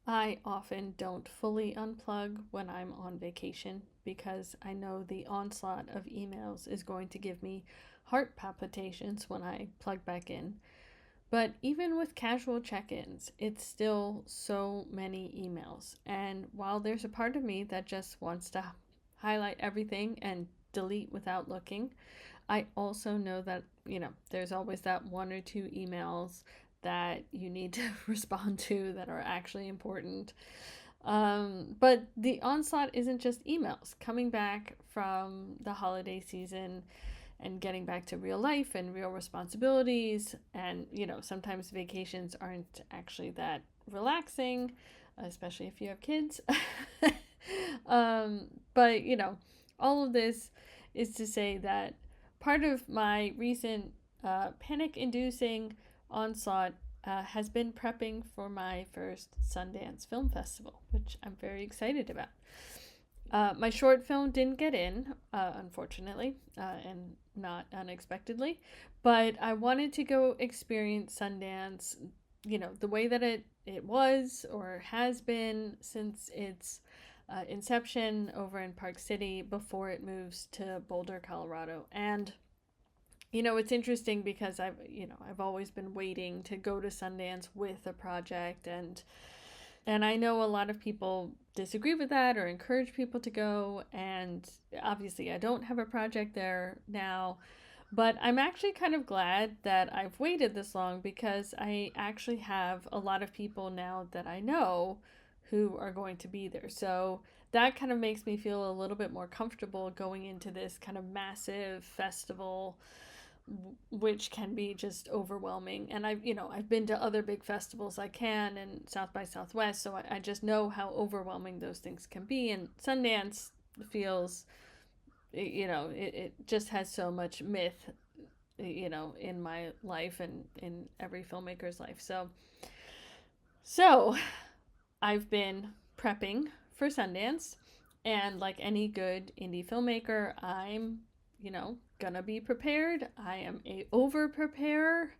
I often don't fully unplug when I'm on vacation because I know the onslaught of emails is going to give me heart palpitations when I plug back in. But even with casual check ins, it's still so many emails. And while there's a part of me that just wants to highlight everything and delete without looking, I also know that, there's always that one or two emails that you need to respond to that are actually important. But the onslaught isn't just emails. Coming back from the holiday season and getting back to real life and real responsibilities, and, sometimes vacations aren't actually that relaxing, especially if you have kids. But, all of this is to say that part of my recent panic inducing onslaught has been prepping for my first Sundance Film Festival, which I'm very excited about. My short film didn't get in, unfortunately, and not unexpectedly, but I wanted to go experience Sundance, the way that it was or has been since its inception over in Park City before it moves to Boulder, Colorado. And it's interesting because I've always been waiting to go to Sundance with a project, and I know a lot of people disagree with that or encourage people to go, and obviously I don't have a project there now, but I'm actually kind of glad that I've waited this long because I actually have a lot of people now that I know who are going to be there. So that kind of makes me feel a little bit more comfortable going into this kind of massive festival, which can be just overwhelming. And I've been to other big festivals like Cannes and South by Southwest, so I just know how overwhelming those things can be. And Sundance feels, it just has so much myth, in my life and in every filmmaker's life. So I've been prepping for Sundance, and like any good indie filmmaker, I'm, gonna be prepared. I am a over preparer,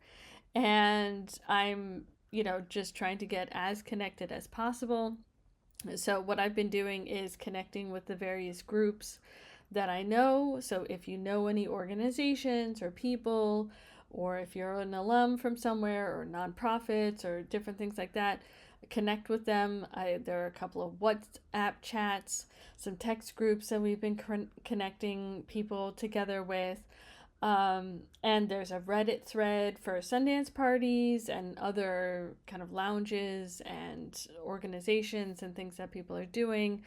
and I'm, just trying to get as connected as possible. So what I've been doing is connecting with the various groups that I know. So if you know any organizations or people, or if you're an alum from somewhere or nonprofits or different things like that, connect with them. There are a couple of WhatsApp chats, some text groups that we've been connecting people together with. And there's a Reddit thread for Sundance parties and other kind of lounges and organizations and things that people are doing.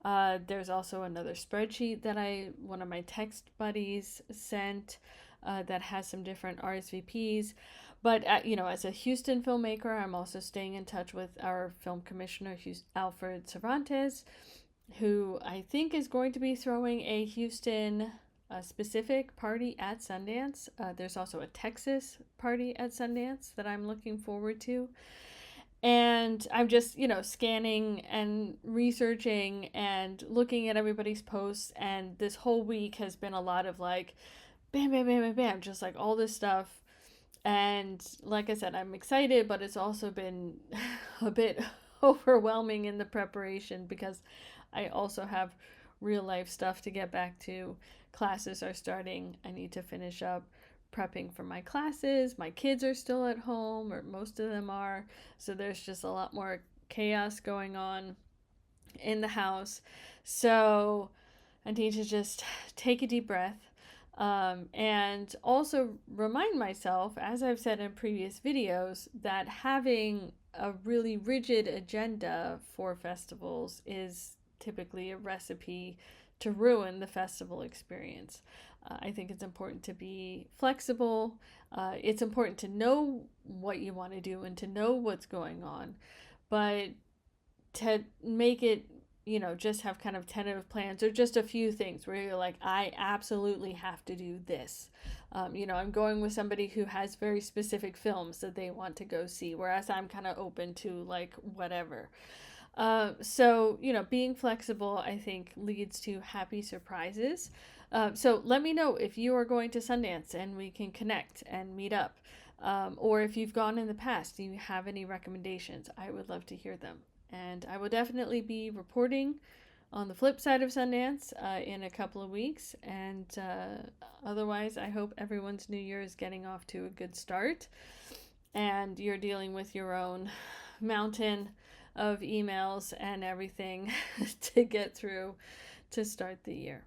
There's also another spreadsheet that one of my text buddies sent, that has some different RSVPs. But, as a Houston filmmaker, I'm also staying in touch with our film commissioner, Alfred Cervantes, who I think is going to be throwing a Houston specific party at Sundance. There's also a Texas party at Sundance that I'm looking forward to. And I'm just, scanning and researching and looking at everybody's posts. And this whole week has been a lot of like, bam, bam, bam, bam, bam, just like all this stuff. And like I said, I'm excited, but it's also been a bit overwhelming in the preparation because I also have real life stuff to get back to. Classes are starting. I need to finish up prepping for my classes. My kids are still at home, or most of them are. So there's just a lot more chaos going on in the house. So I need to just take a deep breath, and also remind myself, as I've said in previous videos, that having a really rigid agenda for festivals is typically a recipe to ruin the festival experience. I think it's important to be flexible. It's important to know what you want to do and to know what's going on, but to make it, just have kind of tentative plans or just a few things where you're like, I absolutely have to do this. I'm going with somebody who has very specific films that they want to go see, whereas I'm kind of open to like whatever. So, being flexible, I think, leads to happy surprises. So let me know if you are going to Sundance and we can connect and meet up. Or if you've gone in the past, do you have any recommendations? I would love to hear them. And I will definitely be reporting on the flip side of Sundance in a couple of weeks. And otherwise, I hope everyone's New Year is getting off to a good start. And you're dealing with your own mountain of emails and everything to get through to start the year.